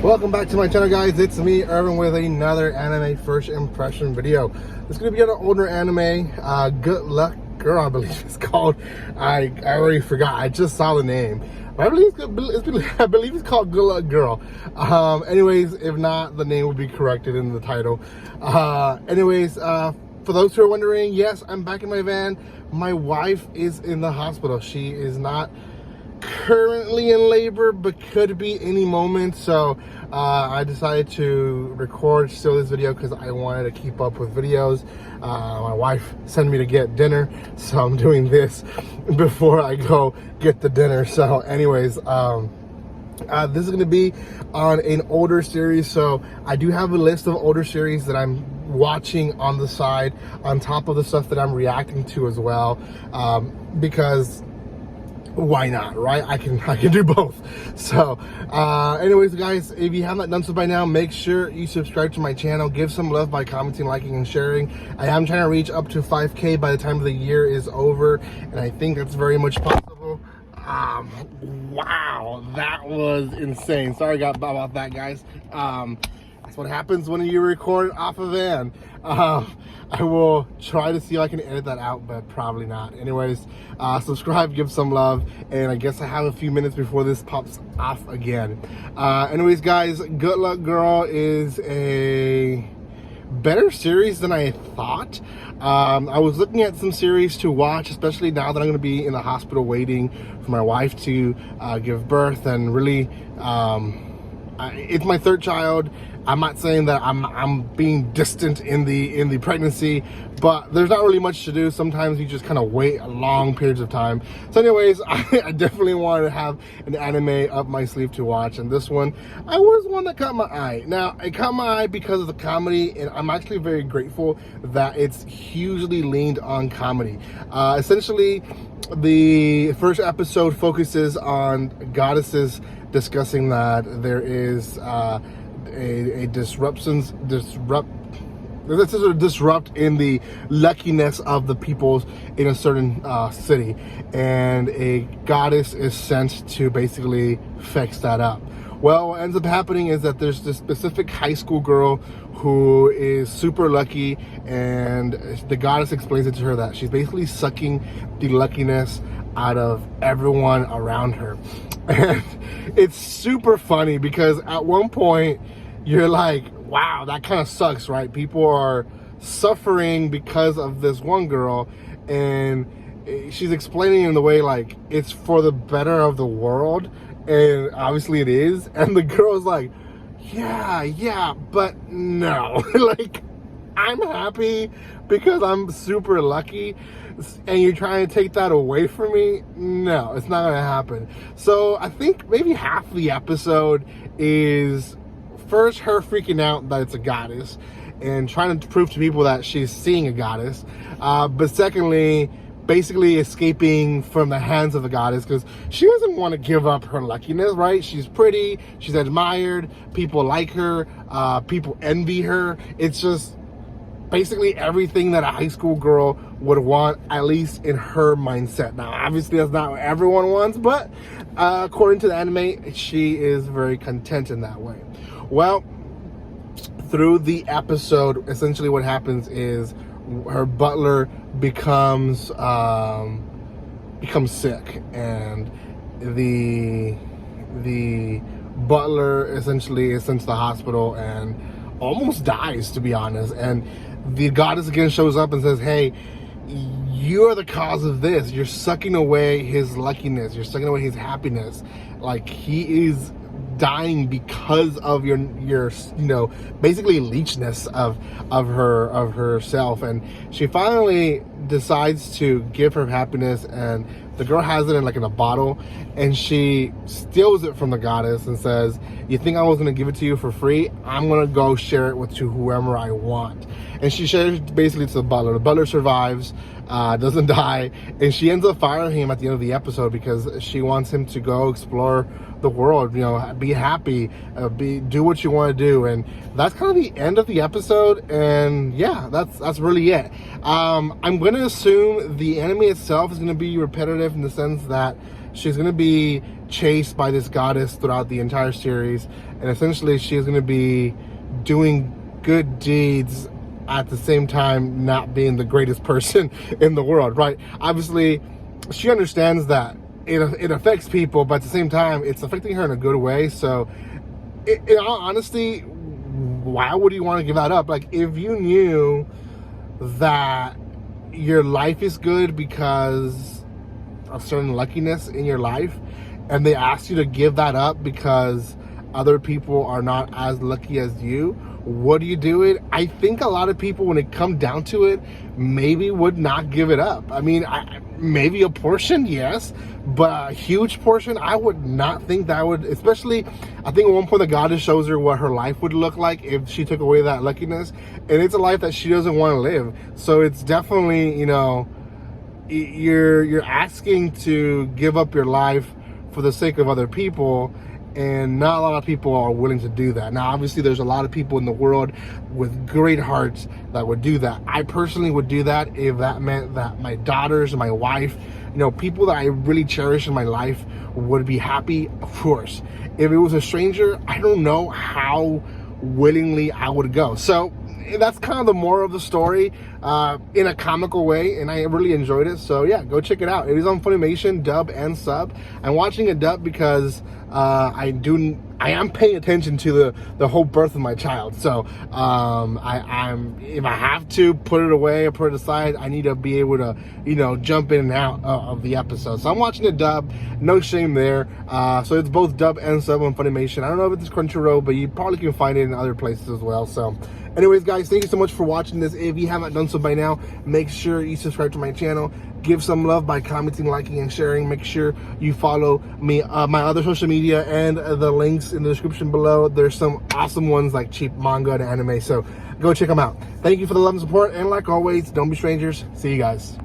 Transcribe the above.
Welcome back to my channel, guys. It's me, Irvin, with another anime first impression video. It's going to be an older anime, Good Luck Girl, I believe it's called. I already forgot. I just saw the name. But I believe it's called Good Luck Girl. Anyways, if not, the name will be corrected in the title. For those who are wondering, yes, I'm back in my van. My wife is in the hospital. She is not currently in labor, but could be any moment. So I decided to record still this video because I wanted to keep up with videos. My wife sent me to get dinner, so I'm doing this before I go get the dinner. So anyways, this is going to be on an older series. So I do have a list of older series that I'm watching on the side, on top of the stuff that I'm reacting to as well, because why not, right? I can do both. So anyways, guys, if you have not done so by now, make sure you subscribe to my channel. Give some love by commenting, liking, and sharing. I am trying to reach up to 5K by the time the year is over, and I think that's very much possible. Wow, that was insane. Sorry about that, guys. That's what happens when you record off a van. I will try to see if I can edit that out, but probably not. Anyways, subscribe, give some love, and I guess I have a few minutes before this pops off again. Anyways, guys, Good Luck Girl is a better series than I thought. I was looking at some series to watch, especially now that I'm going to be in the hospital waiting for my wife to give birth, and really, it's my third child. I'm not saying that I'm being distant in the pregnancy, but there's not really much to do. Sometimes you just kind of wait long periods of time. So anyways, I definitely wanted to have an anime up my sleeve to watch, and this one, I was one that caught my eye. Now, it caught my eye because of the comedy, and I'm actually very grateful that it's hugely leaned on comedy. Essentially, the first episode focuses on goddesses discussing that there is a disrupt in the luckiness of the peoples in a certain city, and a goddess is sent to basically fix that up. Well, what ends up happening is that there's this specific high school girl who is super lucky, and the goddess explains it to her that she's basically sucking the luckiness out of everyone around her. And it's super funny because at one point you're like, wow, that kind of sucks, right? People are suffering because of this one girl, and she's explaining in the way like it's for the better of the world, and obviously it is. And the girl's like, yeah, but no. Like, I'm happy because I'm super lucky, and you're trying to take that away from me? No, it's not gonna happen. So I think maybe half the episode is first her freaking out that it's a goddess and trying to prove to people that she's seeing a goddess, but secondly, basically escaping from the hands of the goddess because she doesn't want to give up her luckiness, right? She's pretty, she's admired, people like her, people envy her. It's just basically everything that a high school girl would want, at least in her mindset. Now, obviously that's not what everyone wants, but according to the anime, she is very content in that way. Well, through the episode, essentially what happens is her butler becomes sick, and the butler essentially is sent to the hospital and almost dies, to be honest. And the goddess again shows up and says, hey, you're the cause of this. You're sucking away his luckiness. You're sucking away his happiness. Like, he is dying because of your basically leechness of herself. And she finally decides to give her happiness, and the girl has it in a bottle, and she steals it from the goddess and says, you think I was gonna give it to you for free? I'm gonna go share it to whoever I want. And she shares basically to the butler. The butler survives, doesn't die, and she ends up firing him at the end of the episode because she wants him to go explore the world, be happy, do what you want to do. And that's kind of the end of the episode, and yeah, that's really it. I'm going to assume the anime itself is going to be repetitive in the sense that she's going to be chased by this goddess throughout the entire series, and essentially she's going to be doing good deeds at the same time not being the greatest person in the world, right? Obviously, she understands that it affects people, but at the same time, it's affecting her in a good way. So, in all honesty, why would you want to give that up? Like, if you knew that your life is good because of certain luckiness in your life, and they ask you to give that up because other people are not as lucky as you, would you do it? I think a lot of people, when it comes down to it, maybe would not give it up. I mean, maybe a portion, yes, but a huge portion, I would not think that would, especially, I think at one point the goddess shows her what her life would look like if she took away that luckiness, and it's a life that she doesn't want to live. So it's definitely, you know, you're asking to give up your life for the sake of other people, and not a lot of people are willing to do that. Now, obviously, there's a lot of people in the world with great hearts that would do that. I personally would do that if that meant that my daughters, my wife, you know, people that I really cherish in my life would be happy, of course. If it was a stranger, I don't know how willingly I would go. So that's kind of the moral of the story, in a comical way, and I really enjoyed it. So yeah, go check it out. It is on Funimation, dub and sub. I'm watching it dub because I am paying attention to the whole birth of my child. So I'm if I have to put it away or put it aside, I need to be able to, you know, jump in and out of the episode. So I'm watching it dub, no shame there. So it's both dub and sub on Funimation. I don't know if it's Crunchyroll, but you probably can find it in other places as well. So anyways, guys, thank you so much for watching this. If you haven't done so by now, make sure you subscribe to my channel. Give some love by commenting, liking, and sharing. Make sure you follow me, my other social media, and the links in the description below. There's some awesome ones like cheap manga and anime, so go check them out. Thank you for the love and support, and like always, don't be strangers. See you guys.